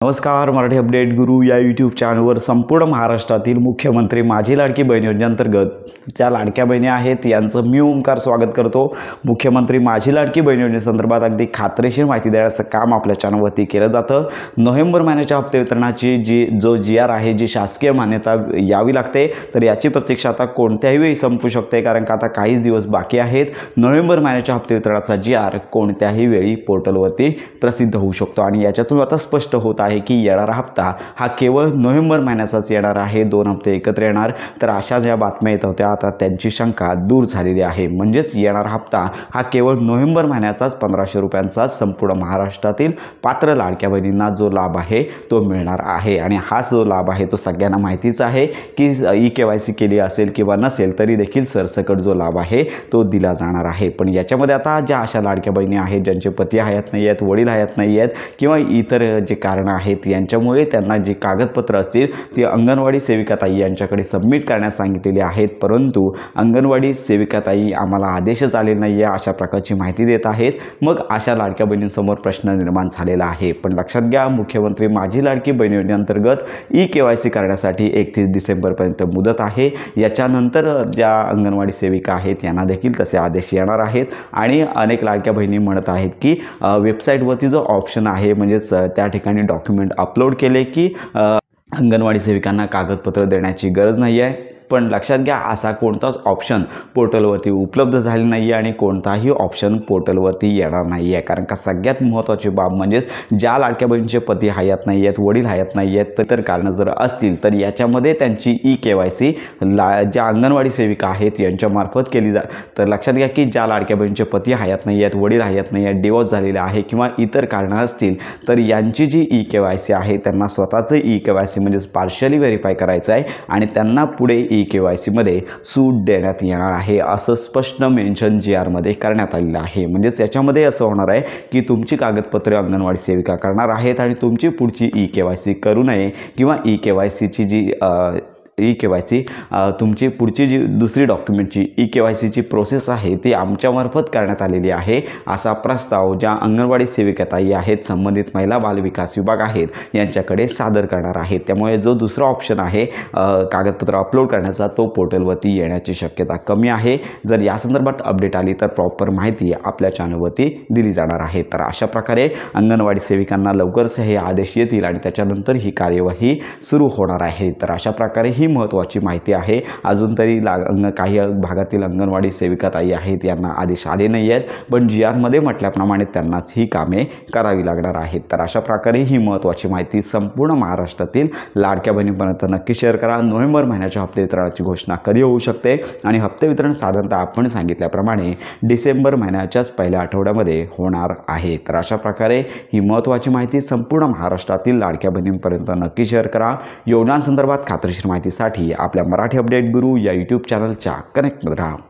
नमस्कार, मराठी अपडेट गुरु या यूट्यूब चॅनलवर संपूर्ण महाराष्ट्रातील मुख्यमंत्री माझी लाडकी बहीण योजनेअंतर्गत ज्या लाडक्या बहिणी आहेत यांचं मी ओंकार स्वागत करतो। मुख्यमंत्री माझी लाडकी बहीण योजनेसंदर्भात अगदी खात्रीशीर माहिती देण्याचं काम आपल्या चॅनलवरती केलं जातं। नोव्हेंबर महिन्याच्या हप्ते वितरणाची जो GR आहे, जी शासकीय मान्यता यावी लागते, तर याची प्रतीक्षा आता कोणत्याही वेळी संपू शकते, कारण का आता काहीच दिवस बाकी आहेत। नोव्हेंबर महिन्याच्या हप्ते वितरणाचा GR कोणत्याही वेळी पोर्टलवरती प्रसिद्ध होऊ शकतो आणि याच्यातून आता स्पष्ट होत आहे की येणारा हप्ता हा केवळ नोव्हेंबर महिन्याचाच येणार आहे। 2 हप्ते एकत्र येणार, तर अशा ज्या बातम्या येत होत्या आता त्यांची शंका दूर झालेली आहे। म्हणजेच येणारा हप्ता हा केवळ नोव्हेंबर महिन्याचाच 1500 रुपयांचा संपूर्ण महाराष्ट्रातील पात्र लाडक्या बहिणींना जो लाभ आहे तो मिळणार आहे। आणि हा जो लाभ आहे तो सगळ्यांना माहितीच आहे की EKYC केली असेल किंवा नसेल तरी देखील सरसकट जो लाभ आहे तो दिला जाणार आहे। पण याच्यामध्ये आता ज्या अशा लाडक्या बहिणी आहेत ज्यांचे पती हयात नाही आहेत, वडील हयात नाही आहेत किंवा इतर जे कारण आहेत, यांच्यामुळे त्यांना जी कागदपत्र असतील ती अंगणवाडी सेविकाताई यांच्याकडे सबमिट करण्यास सांगितलेली आहेत, परंतु अंगणवाडी सेविकाताई आम्हाला आदेशच आलेला नाही आहे अशा प्रकारची माहिती देत आहेत। मग अशा लाडक्या बहिणींसमोर प्रश्न निर्माण झालेला आहे। पण लक्षात घ्या, मुख्यमंत्री माझी लाडकी बहीण योजनेअंतर्गत EKYC करण्यासाठी 31 डिसेंबरपर्यंत मुदत आहे। याच्यानंतर ज्या अंगणवाडी सेविका आहेत यांना देखील तसे आदेश येणार आहेत आणि अनेक लाडक्या बहिणी म्हणत आहेत की वेबसाईटवरती जो ऑप्शन आहे, म्हणजेच त्या ठिकाणी डॉक्युमेंट अपलोड केले की अंगणवाडी सेविकांना कागदपत्र देण्याची गरज नाही आहे। पण लक्षात घ्या, असा कोणताच ऑप्शन पोर्टलवरती उपलब्ध झाले नाही आहे आणि कोणताही ऑप्शन पोर्टलवरती येणार नाही आहे, कारण का सगळ्यात महत्त्वाची बाब म्हणजेच ज्या लाडक्या बहिणीचे पती हयात नाही आहेत, वडील हयात नाही आहेत, तर कारणं जर असतील तर याच्यामध्ये त्यांची EKYC ज्या अंगणवाडी सेविका आहेत यांच्यामार्फत केली तर लक्षात घ्या की ज्या लाडक्या बहिणीचे पती हयात नाही आहेत, वडील हयात नाही आहेत, डिवोर्स झालेले आहे किंवा इतर कारणं असतील तर यांची जी EKYC आहे त्यांना स्वतःचं EKYC म्हणजेच पार्शली व्हेरीफाय करायचं आहे आणि त्यांना पुढे EKYC मध्ये सूट देण्यात येणार आहे, असं स्पष्ट मेन्शन GR मध्ये करण्यात आलेलं आहे। म्हणजेच याच्यामध्ये असं होणार आहे की तुमची कागदपत्रे अंगणवाडी सेविका करणार आहेत आणि तुमची पुढची EKYC करू नये किंवा EKYCची जी EKYC तुमची पुढची जी दुसरी डॉक्युमेंटची EKYCची प्रोसेस आहे ती आमच्यामार्फत करण्यात आलेली आहे, असा प्रस्ताव ज्या अंगणवाडी सेविकाताई आहेत, संबंधित महिला बाल विकास विभाग आहेत यांच्याकडे सादर करणार आहेत। त्यामुळे जो दुसरा ऑप्शन आहे कागदपत्र अपलोड करण्याचा, तो पोर्टलवरती येण्याची शक्यता कमी आहे। जर या संदर्भात अपडेट आली तर प्रॉपर माहिती आपल्या चॅनलवरती दिली जाणार आहे। तर अशा प्रकारे अंगणवाडी सेविकांना लवकरच हे आदेश येतील आणि त्याच्यानंतर ही कार्यवाही सुरू होणार आहे। तर अशा प्रकारे ही महत्त्वाची माहिती आहे। अजून तरी काही भागातील अंगणवाडी सेविकाताई आहेत यांना आदेश आले नाही आहेत, पण GR मध्ये म्हटल्याप्रमाणे त्यांनाच ही कामे करावी लागणार आहेत। तर अशा प्रकारे ही महत्त्वाची माहिती संपूर्ण महाराष्ट्रातील लाडक्या बहिणींपर्यंत नक्की शेअर करा। नोव्हेंबर महिन्याच्या हप्ते वितरणाची घोषणा कधी होऊ शकते आणि हप्ते वितरण साधारणतः आपण सांगितल्याप्रमाणे डिसेंबर महिन्याच्याच पहिल्या आठवड्यामध्ये होणार आहे। तर अशा प्रकारे ही महत्त्वाची माहिती संपूर्ण महाराष्ट्रातील लाडक्या बहिणींपर्यंत नक्की शेअर करा। योजनांसंदर्भात खात्रीशीर माहितीसाठी आपल्या मराठी अपडेट गुरु या यूट्यूब चॅनलच्या कनेक्टमध्ये राहा।